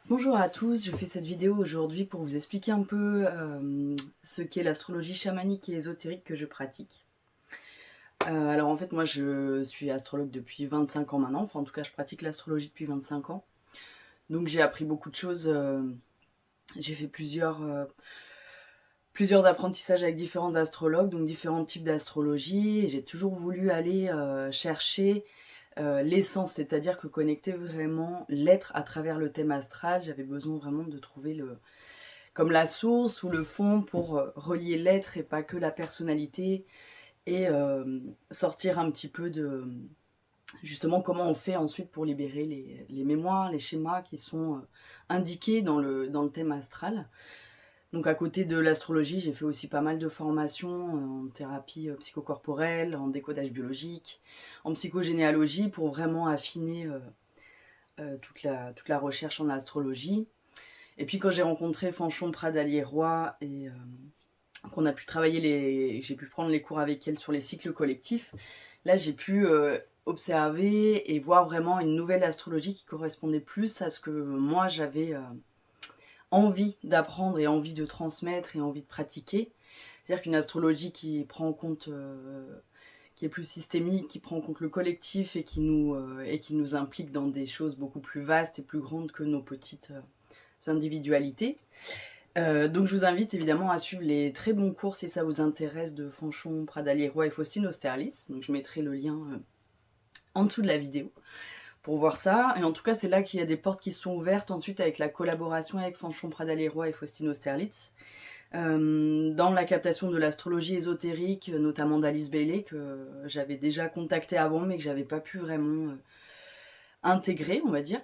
Bonjour à tous, je fais cette vidéo aujourd'hui pour vous expliquer un peu ce qu'est l'astrologie chamanique et ésotérique que je pratique. Alors en fait moi je suis astrologue depuis 25 ans maintenant, enfin en tout cas je pratique l'astrologie depuis 25 ans. Donc j'ai appris beaucoup de choses, j'ai fait plusieurs apprentissages avec différents astrologues, donc différents types d'astrologie, et j'ai toujours voulu aller chercher l'essence, c'est-à-dire que connecter vraiment l'être à travers le thème astral. J'avais besoin vraiment de trouver comme la source ou le fond pour relier l'être et pas que la personnalité, et sortir un petit peu de justement comment on fait ensuite pour libérer les mémoires, les schémas qui sont indiqués dans le thème astral. Donc à côté de l'astrologie, j'ai fait aussi pas mal de formations en thérapie psychocorporelle, en décodage biologique, en psychogénéalogie pour vraiment affiner toute la recherche en astrologie. Et puis quand j'ai rencontré Fanchon Pradalier-Roy et qu'on a pu travailler j'ai pu prendre les cours avec elle sur les cycles collectifs, là j'ai pu observer et voir vraiment une nouvelle astrologie qui correspondait plus à ce que moi j'avais envie d'apprendre et envie de transmettre et envie de pratiquer. C'est-à-dire qu'une astrologie qui prend en compte, qui est plus systémique, qui prend en compte le collectif et qui nous implique dans des choses beaucoup plus vastes et plus grandes que nos petites individualités. Donc je vous invite évidemment à suivre les très bons cours si ça vous intéresse de Fanchon Pradalier-Roy et Faustine Austerlitz. Donc je mettrai le lien en dessous de la vidéo pour voir ça. Et en tout cas, c'est là qu'il y a des portes qui sont ouvertes ensuite avec la collaboration avec Fanchon Pradalier-Roy et Faustine Austerlitz. Dans la captation de l'astrologie ésotérique, notamment d'Alice Bailey, que j'avais déjà contacté avant, mais que j'avais pas pu vraiment intégrer, on va dire.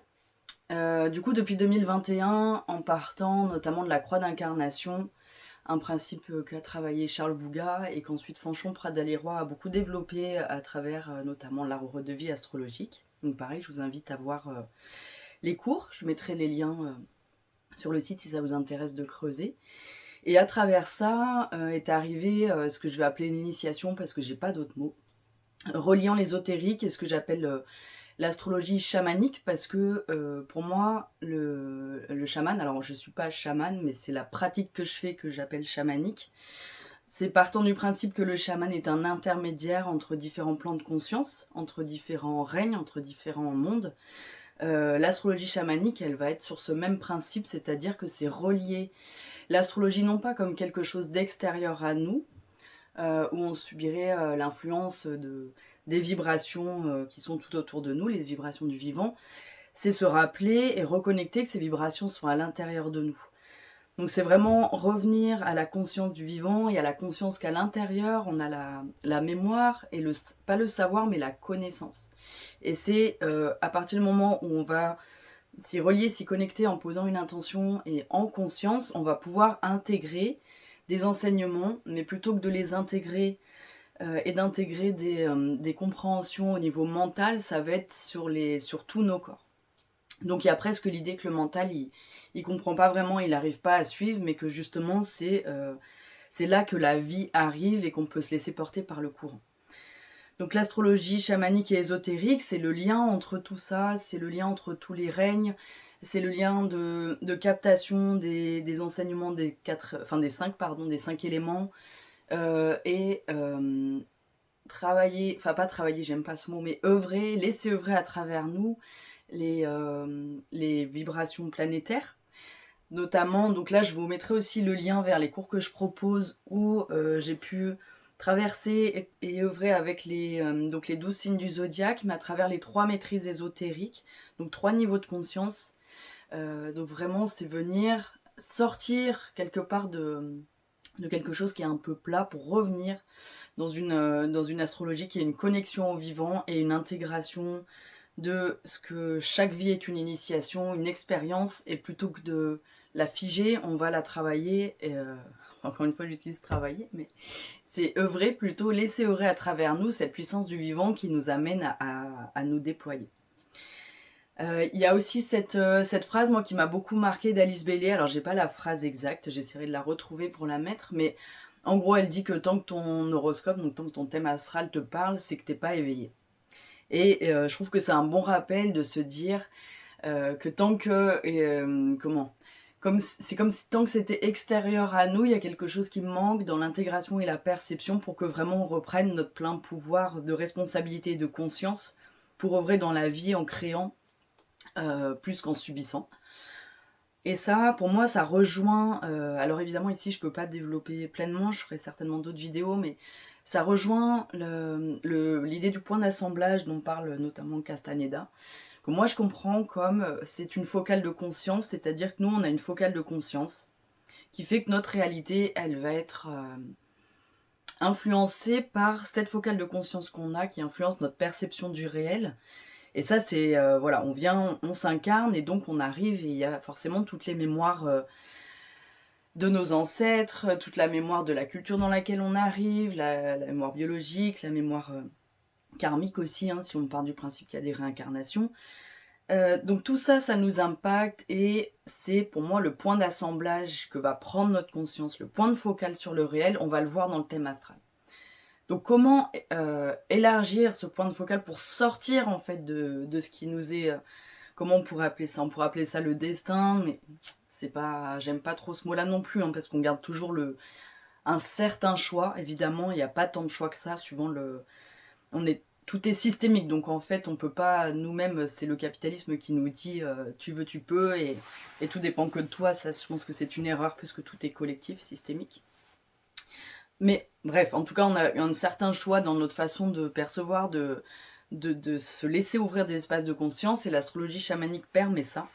Du coup, depuis 2021, en partant notamment de la croix d'incarnation, un principe qu'a travaillé Charles Bouga et qu'ensuite Fanchon Pradalier-Roy a beaucoup développé à travers notamment l'arbre de vie astrologique. Donc pareil, je vous invite à voir les cours, je mettrai les liens sur le site si ça vous intéresse de creuser. Et à travers ça est arrivé ce que je vais appeler l'initiation parce que j'ai pas d'autres mots, reliant l'ésotérique et ce que j'appelle l'astrologie chamanique, parce que pour moi le chaman, alors je suis pas chaman mais c'est la pratique que je fais que j'appelle chamanique. C'est partant du principe que le chaman est un intermédiaire entre différents plans de conscience, entre différents règnes, entre différents mondes. L'astrologie chamanique, elle va être sur ce même principe, c'est-à-dire que c'est relier l'astrologie non pas comme quelque chose d'extérieur à nous, où on subirait l'influence des vibrations qui sont tout autour de nous, les vibrations du vivant. C'est se rappeler et reconnecter que ces vibrations sont à l'intérieur de nous. Donc c'est vraiment revenir à la conscience du vivant et à la conscience qu'à l'intérieur, on a la mémoire et pas le savoir, mais la connaissance. Et c'est à partir du moment où on va s'y relier, s'y connecter en posant une intention et en conscience, on va pouvoir intégrer des enseignements, mais plutôt que de les intégrer et d'intégrer des compréhensions au niveau mental, ça va être sur tous nos corps. Donc il y a presque l'idée que le mental, il comprend pas vraiment, il n'arrive pas à suivre, mais que justement c'est là que la vie arrive et qu'on peut se laisser porter par le courant. Donc l'astrologie chamanique et ésotérique, c'est le lien entre tout ça, c'est le lien entre tous les règnes, c'est le lien de captation des enseignements des cinq éléments, et travailler, enfin pas travailler, j'aime pas ce mot, mais œuvrer, laisser œuvrer à travers nous les vibrations planétaires. Notamment, donc là je vous mettrai aussi le lien vers les cours que je propose où j'ai pu traverser et œuvrer avec donc les 12 signes du zodiaque, mais à travers les 3 maîtrises ésotériques, donc 3 niveaux de conscience. Donc vraiment c'est venir sortir quelque part de quelque chose qui est un peu plat pour revenir dans une astrologie qui est une connexion au vivant et une intégration de ce que chaque vie est une initiation, une expérience, et plutôt que de la figer, on va la travailler, et encore une fois j'utilise travailler, mais c'est œuvrer plutôt, laisser œuvrer à travers nous cette puissance du vivant qui nous amène à nous déployer. Il y a aussi cette phrase, moi, qui m'a beaucoup marquée d'Alice Bailey. Alors, j'ai pas la phrase exacte, j'essaierai de la retrouver pour la mettre, mais en gros, elle dit que tant que ton horoscope, donc tant que ton thème astral te parle, c'est que t'es pas éveillé. Et je trouve que c'est un bon rappel de se dire, que tant que... comment c'est comme si tant que c'était extérieur à nous, il y a quelque chose qui manque dans l'intégration et la perception pour que vraiment on reprenne notre plein pouvoir de responsabilité et de conscience pour œuvrer dans la vie en créant plus qu'en subissant. Et ça, pour moi, ça rejoint... alors évidemment, ici, je peux pas développer pleinement, je ferai certainement d'autres vidéos, mais ça rejoint l'idée du point d'assemblage dont parle notamment Castaneda, que moi je comprends comme c'est une focale de conscience, c'est-à-dire que nous, on a une focale de conscience qui fait que notre réalité, elle va être influencée par cette focale de conscience qu'on a, qui influence notre perception du réel. Et ça, c'est, voilà, on vient, on s'incarne, et donc on arrive, et il y a forcément toutes les mémoires de nos ancêtres, toute la mémoire de la culture dans laquelle on arrive, la mémoire biologique, la mémoire karmique aussi, hein, si on part du principe qu'il y a des réincarnations. Donc tout ça, ça nous impacte, et c'est pour moi le point d'assemblage que va prendre notre conscience, le point de focale sur le réel, on va le voir dans le thème astral. Donc comment élargir ce point de focal pour sortir en fait de ce qui nous est... comment on pourrait appeler ça? On pourrait appeler ça le destin, mais c'est pas... J'aime pas trop ce mot-là non plus, hein, parce qu'on garde toujours un certain choix. Évidemment, il n'y a pas tant de choix que ça, suivant le... Tout est systémique, donc en fait, on peut pas nous-mêmes... C'est le capitalisme qui nous dit tu veux, tu peux, et tout dépend que de toi. Ça, je pense que c'est une erreur, puisque tout est collectif, systémique. Mais bref, en tout cas, on a un certain choix dans notre façon de percevoir, de se laisser ouvrir des espaces de conscience, et l'astrologie chamanique permet ça.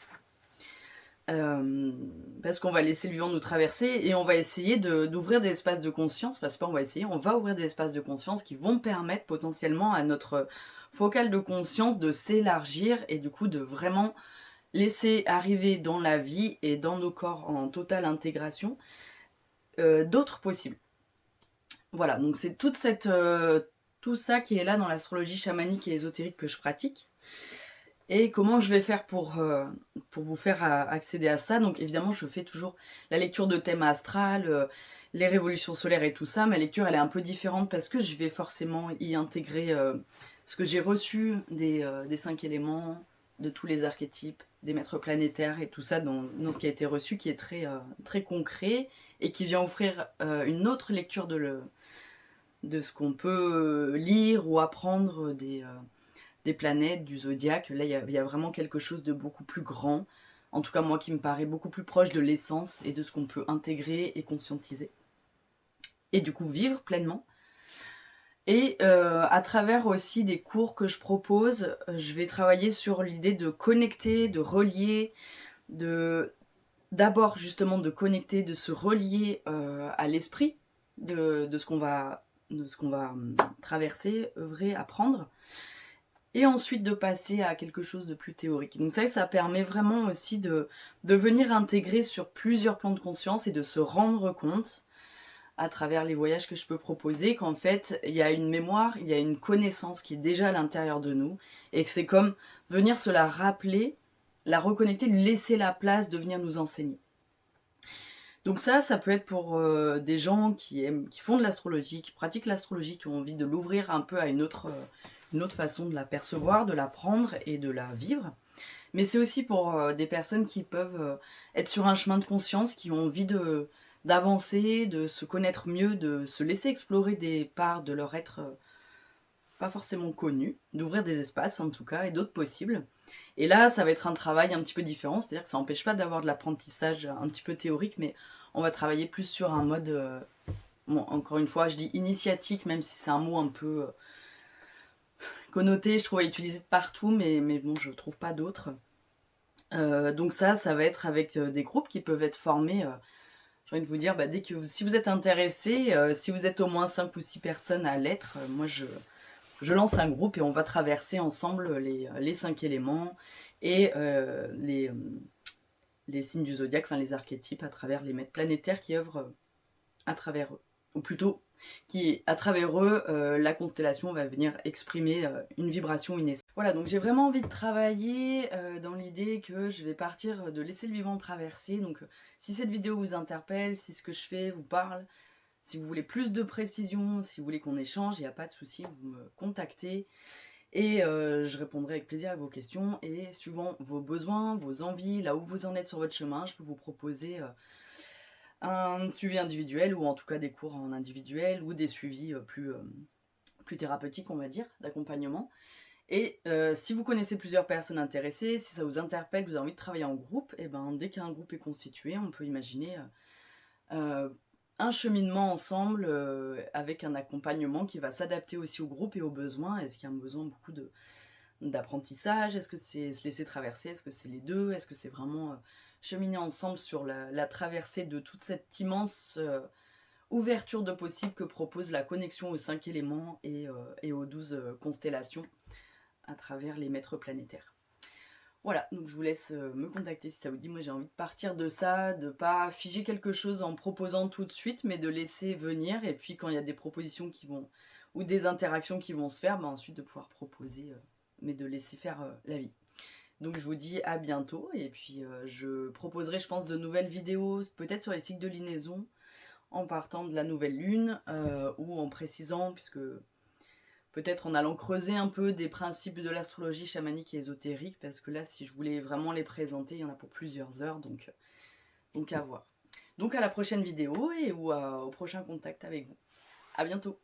Parce qu'on va laisser le vivant nous traverser, et on va essayer d'ouvrir des espaces de conscience, enfin c'est pas on va essayer, on va ouvrir des espaces de conscience qui vont permettre potentiellement à notre focale de conscience de s'élargir, et du coup de vraiment laisser arriver dans la vie et dans nos corps en totale intégration d'autres possibles. Voilà, donc c'est tout ça qui est là dans l'astrologie chamanique et ésotérique que je pratique. Et comment je vais faire pour vous faire accéder à ça? Donc évidemment, je fais toujours la lecture de thème astral, les révolutions solaires et tout ça. Ma lecture, elle est un peu différente parce que je vais forcément y intégrer ce que j'ai reçu des 5 éléments, de tous les archétypes, des maîtres planétaires et tout ça dans ce qui a été reçu, qui est très concret et qui vient offrir une autre lecture de ce qu'on peut lire ou apprendre des planètes, du zodiaque. Là, il y a vraiment quelque chose de beaucoup plus grand, en tout cas moi qui me paraît beaucoup plus proche de l'essence et de ce qu'on peut intégrer et conscientiser. Et du coup vivre pleinement. Et à travers aussi des cours que je propose, je vais travailler sur l'idée de connecter, de relier, d'abord justement de connecter, de se relier à l'esprit de ce qu'on va traverser, œuvrer, apprendre, et ensuite de passer à quelque chose de plus théorique. Donc ça permet vraiment aussi de venir intégrer sur plusieurs plans de conscience et de se rendre compte à travers les voyages que je peux proposer, qu'en fait, il y a une mémoire, il y a une connaissance qui est déjà à l'intérieur de nous, et que c'est comme venir se la rappeler, la reconnecter, lui laisser la place de venir nous enseigner. Donc ça peut être pour des gens qui font de l'astrologie, qui pratiquent l'astrologie, qui ont envie de l'ouvrir un peu à une autre façon de la percevoir, de l'apprendre et de la vivre. Mais c'est aussi pour des personnes qui peuvent être sur un chemin de conscience, qui ont envie d'avancer, de se connaître mieux, de se laisser explorer des parts de leur être pas forcément connues, d'ouvrir des espaces en tout cas, et d'autres possibles. Et là, ça va être un travail un petit peu différent, c'est-à-dire que ça n'empêche pas d'avoir de l'apprentissage un petit peu théorique, mais on va travailler plus sur un mode, bon, encore une fois, je dis initiatique, même si c'est un mot un peu connoté, je trouve à utiliser de partout, mais bon, je trouve pas d'autres. Donc ça va être avec des groupes qui peuvent être formés... J'ai envie de vous dire, si vous êtes intéressé, si vous êtes au moins 5 ou 6 personnes à l'être, moi je lance un groupe et on va traverser ensemble les 5 éléments et les signes du zodiaque, enfin les archétypes, à travers les maîtres planétaires qui œuvrent à travers eux. Ou plutôt, à travers eux, la constellation va venir exprimer une vibration, une essence. Voilà, donc j'ai vraiment envie de travailler dans l'idée que je vais partir de laisser le vivant traverser. Donc si cette vidéo vous interpelle, si ce que je fais vous parle, si vous voulez plus de précision, si vous voulez qu'on échange, il n'y a pas de souci, vous me contactez. Et je répondrai avec plaisir à vos questions et suivant vos besoins, vos envies, là où vous en êtes sur votre chemin, je peux vous proposer un suivi individuel ou en tout cas des cours en individuel ou des suivis plus thérapeutiques, on va dire, d'accompagnement. Et si vous connaissez plusieurs personnes intéressées, si ça vous interpelle, que vous avez envie de travailler en groupe, et ben dès qu'un groupe est constitué, on peut imaginer un cheminement ensemble avec un accompagnement qui va s'adapter aussi au groupe et aux besoins. Est-ce qu'il y a un besoin beaucoup d'apprentissage? Est-ce que c'est se laisser traverser? Est-ce que c'est les deux? Est-ce que c'est vraiment cheminer ensemble sur la traversée de toute cette immense ouverture de possible que propose la connexion aux 5 éléments et aux 12 constellations à travers les maîtres planétaires? Voilà, donc je vous laisse me contacter si ça vous dit. Moi j'ai envie de partir de ça, de pas figer quelque chose en proposant tout de suite, mais de laisser venir, et puis quand il y a des propositions qui vont, ou des interactions qui vont se faire, ensuite de pouvoir proposer, mais de laisser faire la vie. Donc je vous dis à bientôt, et puis je proposerai, je pense, de nouvelles vidéos, peut-être sur les cycles de lunaison, en partant de la nouvelle lune, ou en précisant, puisque peut-être en allant creuser un peu des principes de l'astrologie chamanique et ésotérique, parce que là, si je voulais vraiment les présenter, il y en a pour plusieurs heures, donc à voir. Donc à la prochaine vidéo et ou au prochain contact avec vous. À bientôt.